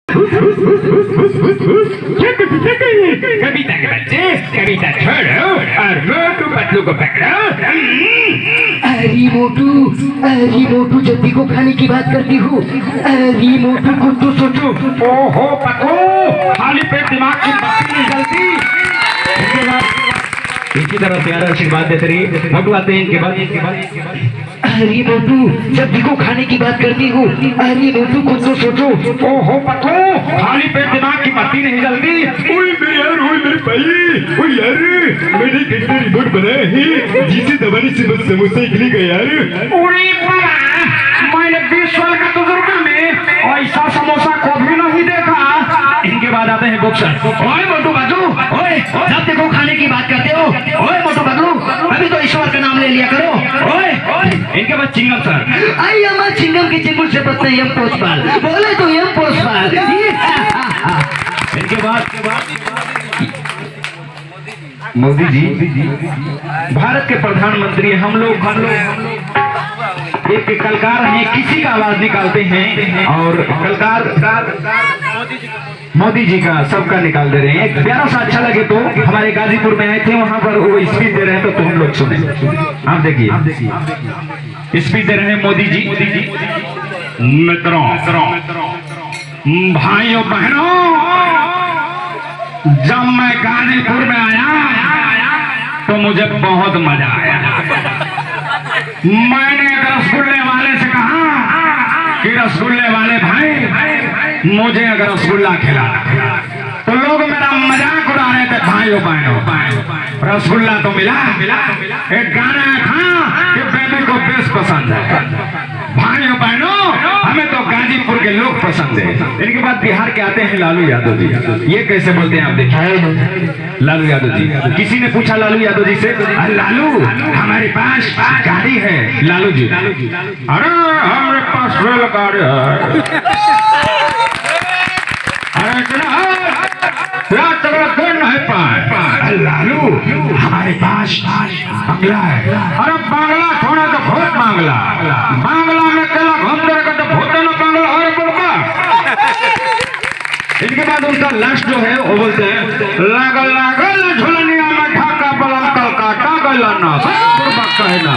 कविता के बच्चे कविता छोड़ो और मोटू पतलू को पकड़ो। अरे मोटू जल्दी को खाने की बात करती हूँ। अरे मोटू को तो सोचो। ओहो पतलू, खाली पेट दिमाग की बत्ती नहीं जलती। इसी तरह प्यारा आशीर्वाद देते रहिए, भगवाते हैं इनके बाद। अरे मोटू जल्दी को खाने की बात करती हूँ। अरे मोटू को तो सोचो। ओहो पतलू, खाली पेट दिमाग की बत्ती नहीं जलती। ओए मेरे भाई, ओए यार मैंने कैसे रिपोर्ट बनाया है जिसे दबाने से बस समोसा निकलेगा यार। अरे बाबा, मैंने 20 साल का तजुर्बा में ऐसा समोसा कभी नहीं देखा। इनके बाद आते हैं बॉक्सर। ओए मोटू बाजू, ओए जब देखो खाने की बात करते हो। ओए मोटू बाजू, अभी तो ईश्वर का नाम ले लिया करो। ओए इनके बाद चिंगम सर। आई अम्मा चिंगम के चिंगुल से पत्ते यम पोषपाल बोले तो यम पोषपाल। इनके बाद मोदी जी भारत के प्रधानमंत्री। हम लोग एक कलकार हैं, किसी का आवाज निकालते हैं और कलकार मोदी जी का सबका निकाल दे रहे हैं। एक प्यारा सा अच्छा लगे तो हमारे गाजीपुर में आए थे, वहां पर वो स्पीच दे रहे हैं, तो हम लोग सुने। आप देखिए स्पीच दे रहे हैं मोदी जी। मित्रों, भाइयों बहनों, जब मैं गाजीपुर में आया तो मुझे बहुत मजा आया। मैंने एक रसगुल्ले वाले से कहा कि रसगुल्ले वाले भाई मुझे अगर रसगुल्ला खिलाना, तो लोग मेरा मजाक उड़ा रहे थे। भाइयों बहनों, रसगुल्ला तो मिला। एक गाना था कि बेबी को बेस पसंद है। भाइयों बहनों, हमें तो गाजीपुर के लोग पसंद है। इनके बाद बिहार के आते हैं लालू यादव जी। ये कैसे बोलते हैं आप देखिए। लालू यादव जी, किसी ने पूछा लालू यादव जी से, लालू हमारे पास गाड़ी है। लालू जी, अरे हमारे पास रेलगाड़ी है। अरे नहीं पाए। लालू हमारे पास बंगला है। अरे बांग्ला थोड़ा तो भूत बांग्ला में केला घूम रहेगा तो भूत ना बांग्ला। अरे बोलबा। इनके बाद उनका लास्ट जो है वो बोलते हैं, लागल झुलनिया में ढाका बलम कलकाता गला ना कहना।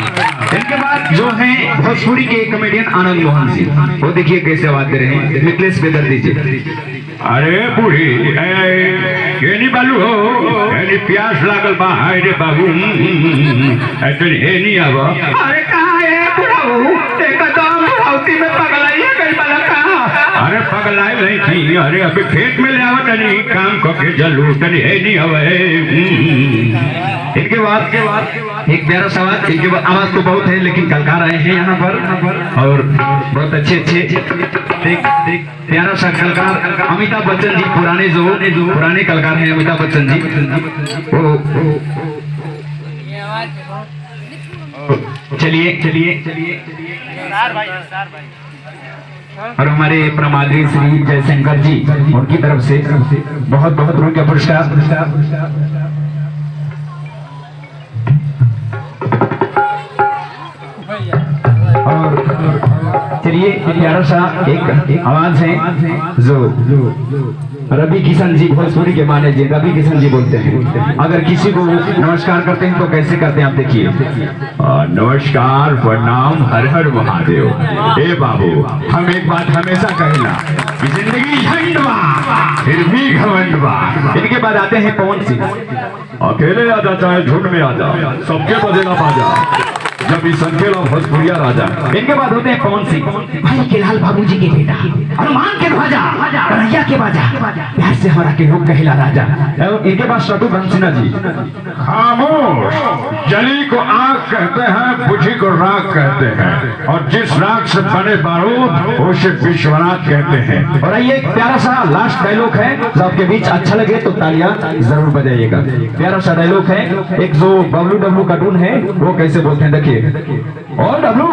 इनके बाद जो है भोजपुरी के कॉमेडियन आनंद मोहन सिंह, वो देखिए कैसे आवाज दे रहे हैं। मिथिलेश बेदर्दी जी। अरे बूढ़ी ये नहीं बालू हो, प्यास लागल बा रे बाबू, नहीं आवा। अरे कहाँ है बुढ़ाऊ, एकदम बुढ़ाउती में पगलाइए कई बाला कहा। अरे पगलाई नहीं थी, अरे अभी खेत में ले आवा तनी काम करके जलू तनी है नहीं आवा। इनके बाद एक प्यारा सवाल। इनके बाद आवाज तो बहुत है लेकिन कलकार आए हैं यहाँ पर और बहुत अच्छे प्यारा सा कलकार अमिताभ बच्चन जी। पुराने कलाकार हैं अमिताभ बच्चन जी। चलिए और हमारे प्रमादी श्री जयशंकर जी, उनकी तरफ से बहुत रुपये पुरस्कार। और चलिए प्यारा सा एक आवाज है जो रवि किशन जी, भोजपुरी के माने जी रवि किशन जी बोलते हैं। अगर किसी को नमस्कार करते हैं तो कैसे करते हैं आप देखिए। नमस्कार, प्रणाम, हर हर महादेव। ए बाबू, हम एक बात हमेशा कहला कि जिंदगी झंड बा फिर भी घमंड बा। इनके बाद आते हैं पवन सिंह। अकेले आजा चाहे झुंड में आजा, सबके बजेला बाजा, जब भी संकेला भोजपुरिया राजा। इनके बाद होते हैं पवन सिंह। भाई के लाल बाबूजी के बेटा, हनुमान के ध्वजा, कन्हैया के बाजा, प्यार से हमारा के लोग कहेला राजा। इनके बाद शत्रुघ्न सिन्हा जी। खामोश, जली को आग कहते हैं, बुझी को राग कहते हैं, और जिस राग से बने बारूद उसे विश्वनाथ कहते हैं। और ये एक प्यारा सा लास्ट डायलॉग है जो आपके बीच अच्छा लगे तो तालियां जरूर बजाइएगा। प्यारा सा डायलॉग है एक जो WW कार्टून है वो कैसे बोलते हैं देखिए। और डब्लू